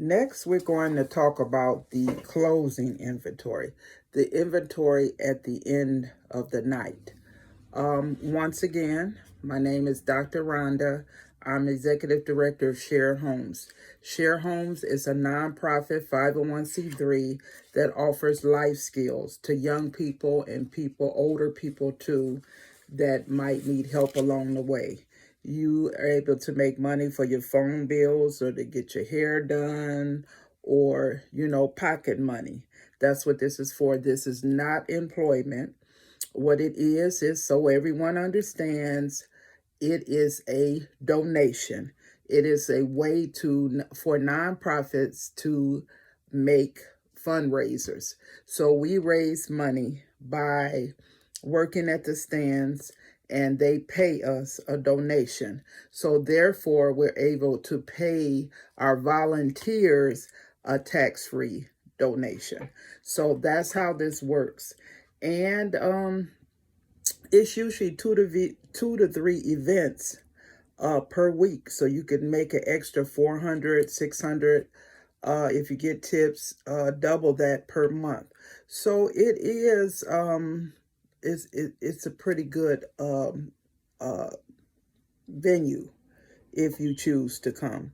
Next, we're going to talk about the closing inventory, the inventory at the end of the night. Once again, my name is Dr. Rhonda. I'm Executive Director of Share Homes. Share Homes is a nonprofit 501c3 that offers life skills to young people and older people too, that might need help along the way. You are able to make money for your phone bills or to get your hair done or, pocket money. That's what this is for. This is not employment. What it is so everyone understands, it is a donation. It is a way for nonprofits to make fundraisers. So we raise money by working at the stands, and they pay us a donation. So therefore, we're able to pay our volunteers a tax-free donation. So that's how this works. And it's usually two to three events per week. So you can make an extra 400, 600. If you get tips, double that per month. So it is it's a pretty good venue if you choose to come.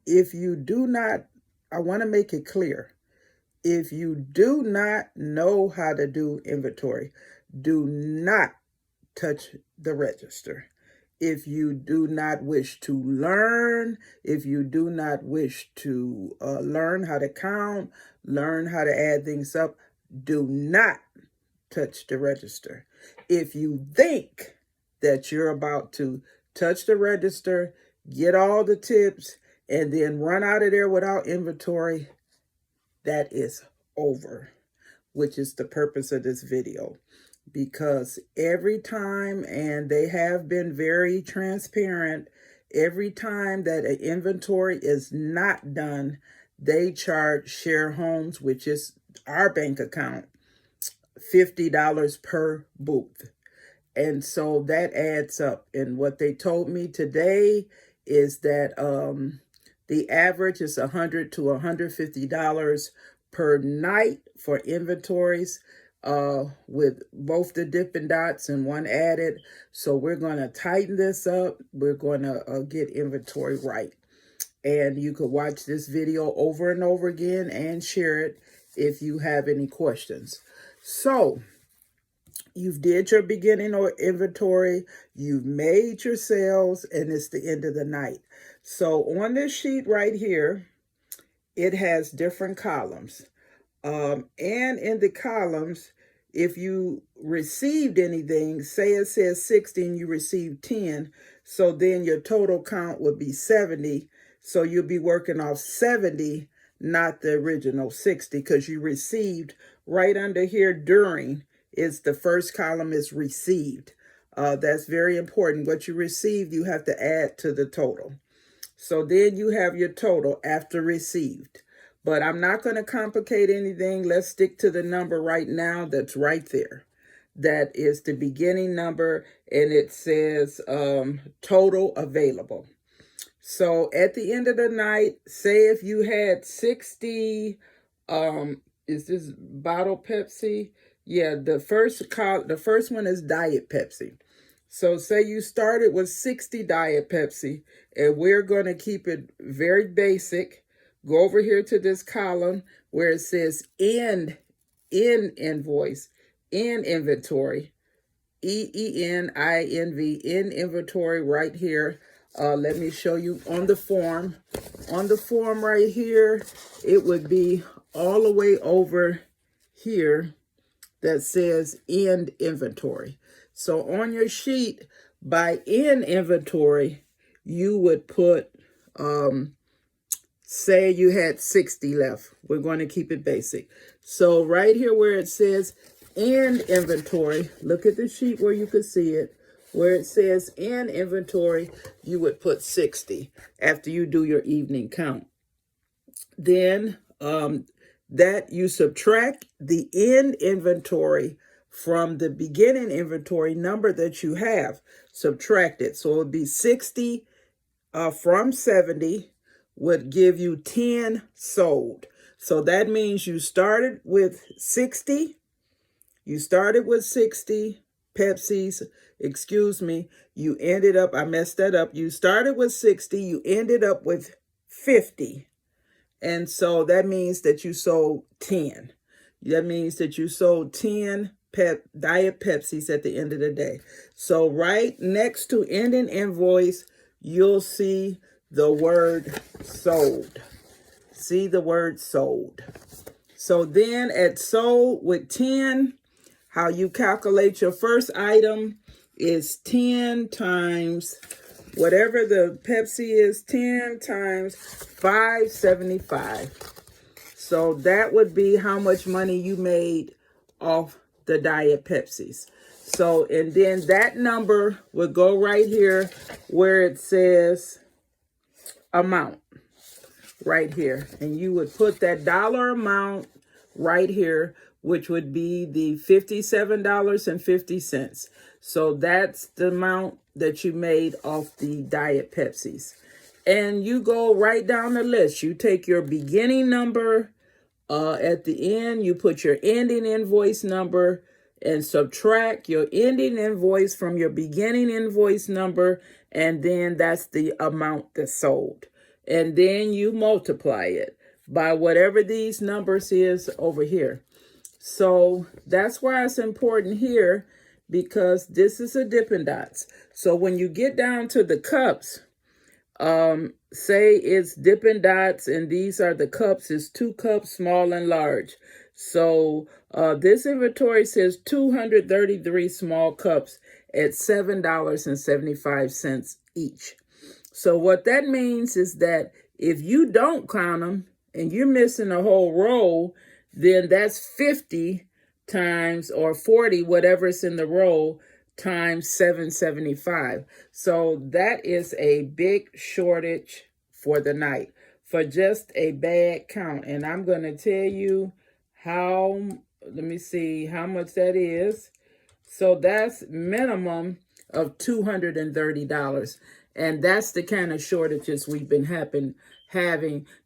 If you do not, I want to make it clear, if you do not know how to do inventory, do not touch the register. If you do not wish to learn, if you do not wish to learn how to count, learn how to add things up, do not touch the register. If you think that you're about to touch the register, get all the tips, and then run out of there without inventory, that is over, which is the purpose of this video. Because every time, and they have been very transparent, every time that an inventory is not done, they charge Share Homes, which is our bank account, $50 per booth. And so that adds up. And what they told me today is that the average is $100 to $150 per night for inventories, with both the Dippin' Dots and one added. So we're going to tighten this up. We're going to get inventory right. And you could watch this video over and over again and share it if you have any questions. So you've did your beginning or inventory, you've made your sales, and it's the end of the night. So on this sheet right here, it has different columns. And in the columns, if you received anything, say it says 60 and you received 10, so then your total count would be 70. So you'll be working off 70, not the original 60, because you received right under here during is the first column is received. That's very important. What you received, you have to add to the total. So then you have your total after received. But I'm not going to complicate anything. Let's stick to the number right now that's right there. That is the beginning number, and it says total available. So at the end of the night, say if you had 60, is this bottle Pepsi? Yeah, the first one is Diet Pepsi. So say you started with 60 Diet Pepsi, and we're going to keep it very basic. Go over here to this column where it says in invoice, in inventory, EENINV, in inventory right here. Let me show you on the form. On the form right here, it would be all the way over here that says end inventory. So on your sheet, by end inventory, you would put, say you had 60 left. We're going to keep it basic. So right here where it says end inventory, look at the sheet where you could see it. Where it says end inventory, you would put 60 after you do your evening count. Then that you subtract the end inventory from the beginning inventory number that you have. Subtract it. So it would be 60 from 70 would give you 10 sold. So that means you started with 60. You started with 60 Pepsis. Excuse me. You ended up, I messed that up. You started with 60. You ended up with 50. And so that means that you sold 10. That means that you sold 10 Diet Pepsis at the end of the day. So right next to ending invoice, you'll see the word sold. See the word sold. So then at sold with 10, how you calculate your first item is 10 times whatever the Pepsi is, 10 times $5.75. So that would be how much money you made off the Diet Pepsis. So, and then that number would go right here where it says amount, right here. And you would put that dollar amount right here, which would be the $57.50. So that's the amount that you made off the Diet Pepsis. And you go right down the list. You take your beginning number at the end, you put your ending invoice number and subtract your ending invoice from your beginning invoice number, and then that's the amount that's sold. And then you multiply it by whatever these numbers is over here. So that's why it's important here, because this is a Dippin' Dots. So when you get down to the cups, say it's Dippin' Dots and these are the cups, it's 2 cups, small and large. So this inventory says 233 small cups at $7.75 each. So what that means is that if you don't count them and you're missing a whole roll, then that's 50 times, or 40, whatever's in the roll, times $7.75. So that is a big shortage for the night for just a bad count. And I'm going to tell you how, let me see how much that is. So that's minimum of $230. And that's the kind of shortages we've been having.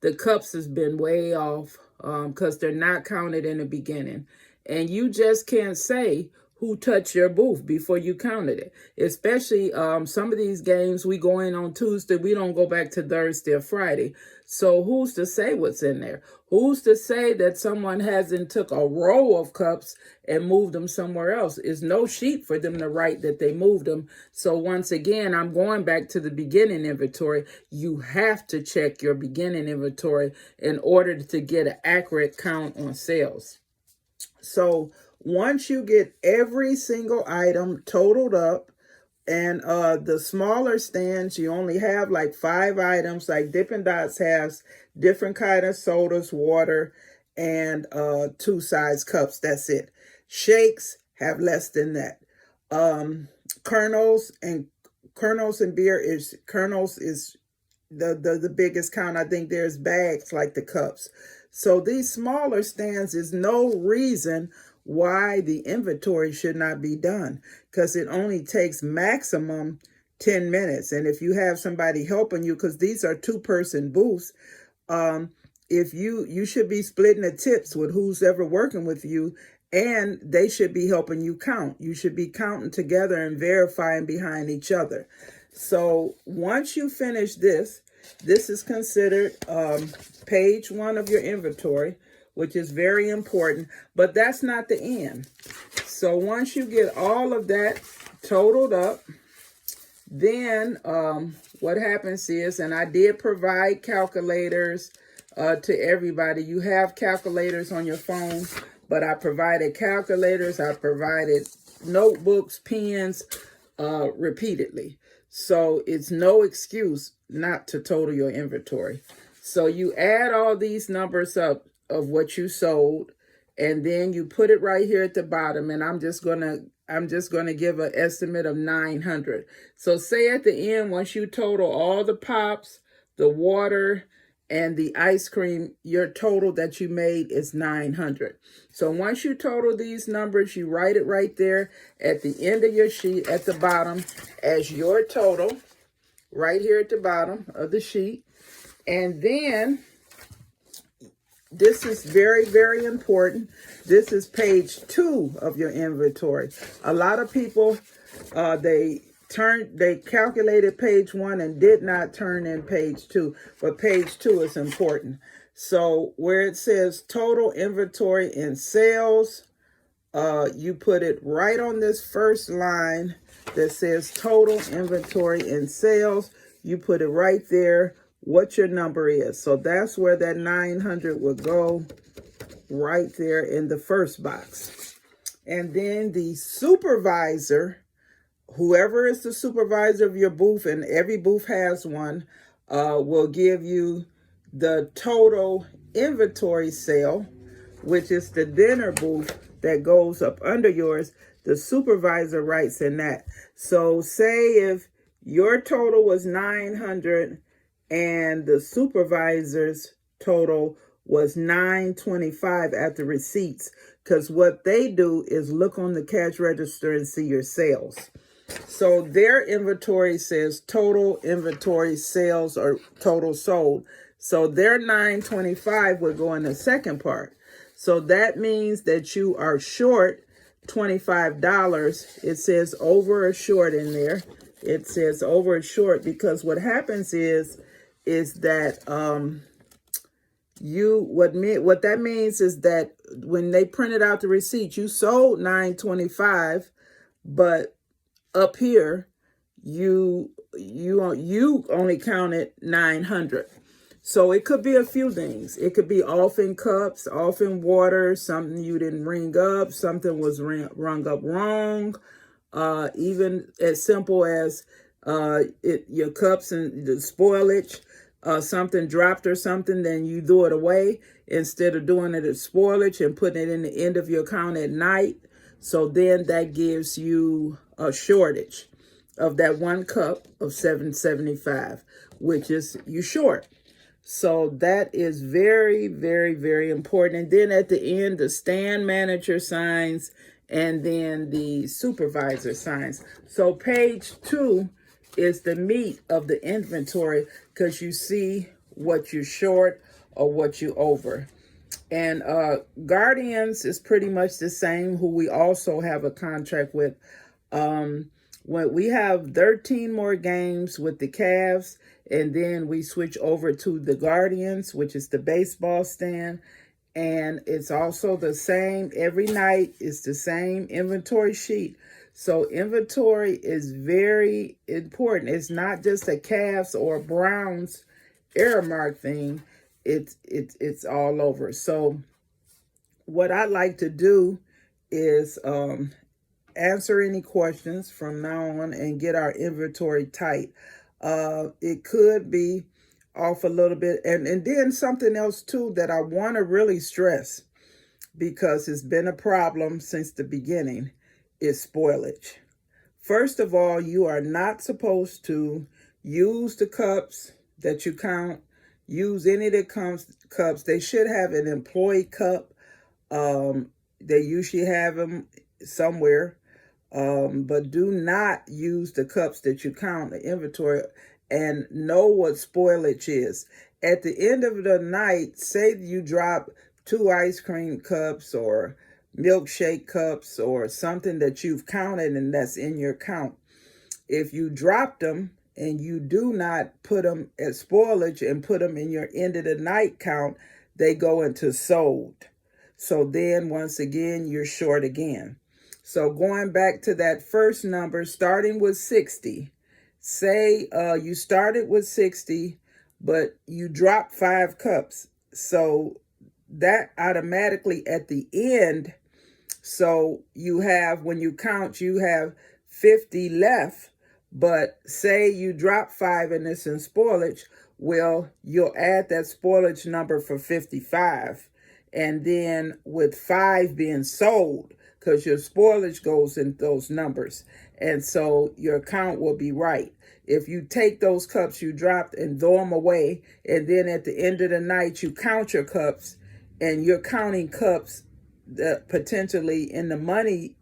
The cups has been way off because they're not counted in the beginning. And you just can't say who touched your booth before you counted it. Especially some of these games, we go in on Tuesday, we don't go back to Thursday or Friday. So who's to say what's in there? Who's to say that someone hasn't took a row of cups and moved them somewhere else? There's no sheet for them to write that they moved them. So once again, I'm going back to the beginning inventory. You have to check your beginning inventory in order to get an accurate count on sales. So once you get every single item totaled up, and the smaller stands, you only have like 5 items. Like Dippin' Dots has different kind of sodas, water, and 2 size cups. That's it. Shakes have less than that. Kernels and beer is the biggest count. I think there's bags like the cups. So these smaller stands is no reason why the inventory should not be done, because it only takes maximum 10 minutes. And if you have somebody helping you, because these are 2-person booths, if you should be splitting the tips with who's ever working with you, and they should be helping you count. You should be counting together and verifying behind each other. So once you finish this is considered page 1 of your inventory, which is very important, but that's not the end. So once you get all of that totaled up, then what happens is, and I did provide calculators to everybody. You have calculators on your phone, but I provided calculators. I provided notebooks, pens repeatedly. So it's no excuse not to total your inventory. So you add all these numbers up of what you sold, and then you put it right here at the bottom, and I'm just gonna give an estimate of 900. So say at the end, once you total all the pops, the water, and the ice cream, your total that you made is 900. So once you total these numbers, you write it right there at the end of your sheet at the bottom as your total, right here at the bottom of the sheet. And then this is very, very important. This is page 2 of your inventory. A lot of people, they calculated page 1 and did not turn in page 2, but page 2 is important. So where it says total inventory and sales, you put it right on this first line that says total inventory and sales. You put it right there, what your number is. So that's where that 900 will go, right there in the first box. And then the supervisor, whoever is the supervisor of your booth, and every booth has one, will give you the total inventory sale, which is the dinner booth that goes up under yours. The supervisor writes in that. So say if your total was 900 and the supervisor's total was 925 at the receipts, because what they do is look on the cash register and see your sales. So their inventory says total inventory sales or total sold. So their 925 would go in the second part. So that means that you are short $25. It says over or short in there. It says over or short because what happens is that what that means is that when they printed out the receipt, you sold $925, but up here you only counted 900. So it could be a few things. It could be off in cups, off in water, something you didn't ring up, something was rung up wrong. Even as simple as your cups and the spoilage, something dropped or something, then you threw it away instead of doing it as spoilage and putting it in the end of your account at night. So then that gives you a shortage of that 1 cup of $7.75, which is you short. So that is very, very, very important. And then at the end, the stand manager signs and then the supervisor signs. So page 2 is the meat of the inventory because you see what you're short or what you over. And Guardians is pretty much the same, who we also have a contract with. When we have 13 more games with the Cavs, and then we switch over to the Guardians, which is the baseball stand. And it's also the same every night. It's the same inventory sheet. So inventory is very important. It's not just a Cavs or Browns Aramark thing. It's all over. So what I like to do is answer any questions from now on and get our inventory tight. It could be off a little bit. And then something else too that I want to really stress, because it's been a problem since the beginning, is spoilage. First of all, you are not supposed to use the cups that you count, use any of the cups. They should have an employee cup. They usually have them somewhere. But do not use the cups that you count the inventory, and know what spoilage is. At the end of the night, say you drop 2 ice cream cups or milkshake cups or something that you've counted and that's in your count. If you drop them and you do not put them as spoilage and put them in your end of the night count, they go into sold. So then once again, you're short again. So going back to that first number, starting with 60, say you started with 60, but you dropped 5 cups. So that automatically at the end, so you have, when you count, you have 50 left, but say you drop 5 and it's in spoilage, well, you'll add that spoilage number for 55. And then with 5 being sold, because your spoilage goes in those numbers. And so your count will be right. If you take those cups you dropped and throw them away, and then at the end of the night you count your cups, and you're counting cups that potentially in the money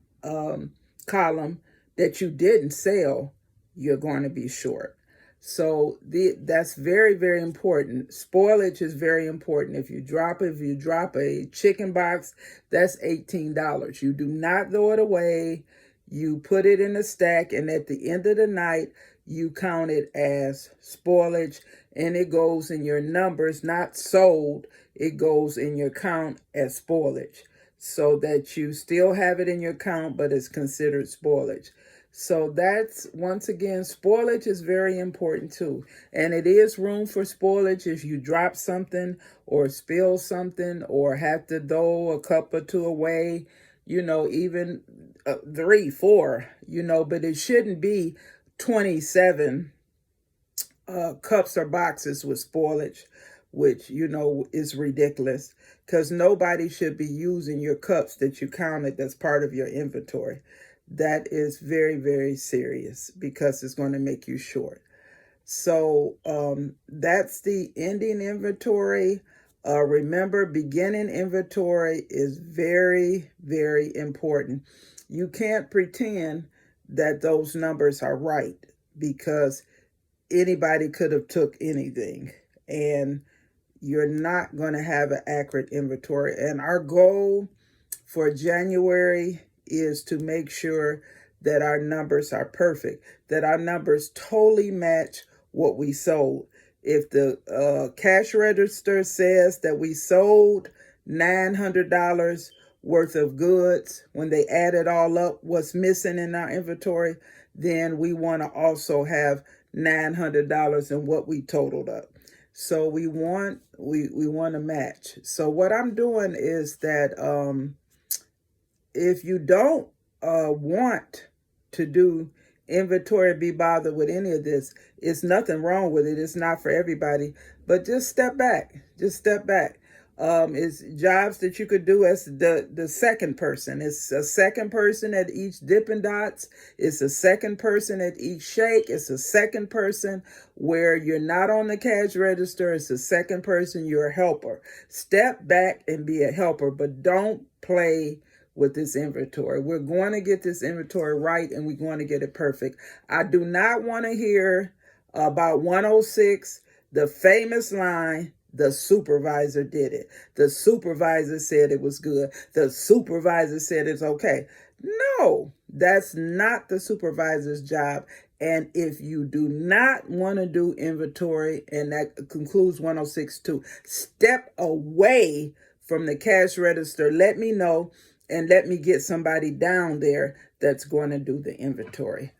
column that you didn't sell, you're going to be short. So that's very, very important. Spoilage is very important. If you drop a chicken box, that's $18. You do not throw it away. You put it in a stack, and at the end of the night, you count it as spoilage, and it goes in your numbers, not sold. It goes in your count as spoilage, so that you still have it in your count, but it's considered spoilage. So that's, once again, spoilage is very important too. And it is room for spoilage if you drop something or spill something or have to throw a cup or two away, even 3, 4, but it shouldn't be 27 cups or boxes with spoilage, which, is ridiculous, because nobody should be using your cups that you counted that's part of your inventory. That is very, very serious, because it's going to make you short. So that's the ending inventory. Remember, beginning inventory is very, very important. You can't pretend that those numbers are right, because anybody could have took anything, and you're not going to have an accurate inventory. And our goal for January is to make sure that our numbers are perfect, that our numbers totally match what we sold. If the cash register says that we sold $900 worth of goods, when they add it all up, what's missing in our inventory, then we want to also have $900 in what we totaled up. So we want to match. So what I'm doing is that if you don't want to do inventory, be bothered with any of this, it's nothing wrong with it. It's not for everybody, but just step back. Just step back. It's jobs that you could do as the second person. It's a second person at each Dippin' Dots. It's a second person at each shake. It's a second person where you're not on the cash register. It's a second person. You're a helper. Step back and be a helper, but don't play with this inventory. We're going to get this inventory right, and we're going to get it perfect. I do not want to hear about 106, the famous line, the supervisor did it. The supervisor said it was good. The supervisor said it's okay. No, that's not the supervisor's job. And if you do not want to do inventory, and that concludes 106 too, step away from the cash register. Let me know, and let me get somebody down there that's going to do the inventory.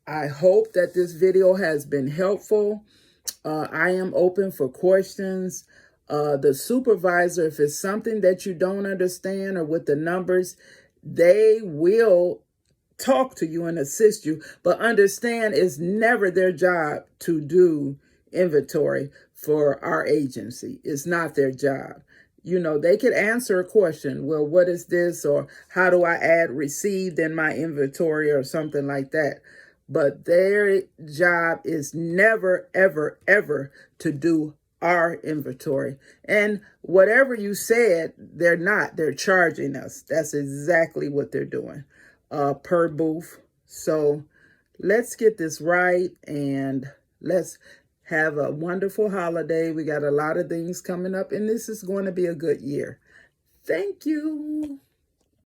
I hope that this video has been helpful. I am open for questions. The supervisor, if it's something that you don't understand or with the numbers, they will talk to you and assist you. But understand, it's never their job to do inventory for our agency. It's not their job. They could answer a question. Well, what is this? Or how do I add received in my inventory or something like that? But their job is never, ever, ever to do our inventory. And whatever you said, they're not. They're charging us. That's exactly what they're doing per booth. So let's get this right, and let's have a wonderful holiday. We got a lot of things coming up, and this is going to be a good year. Thank you.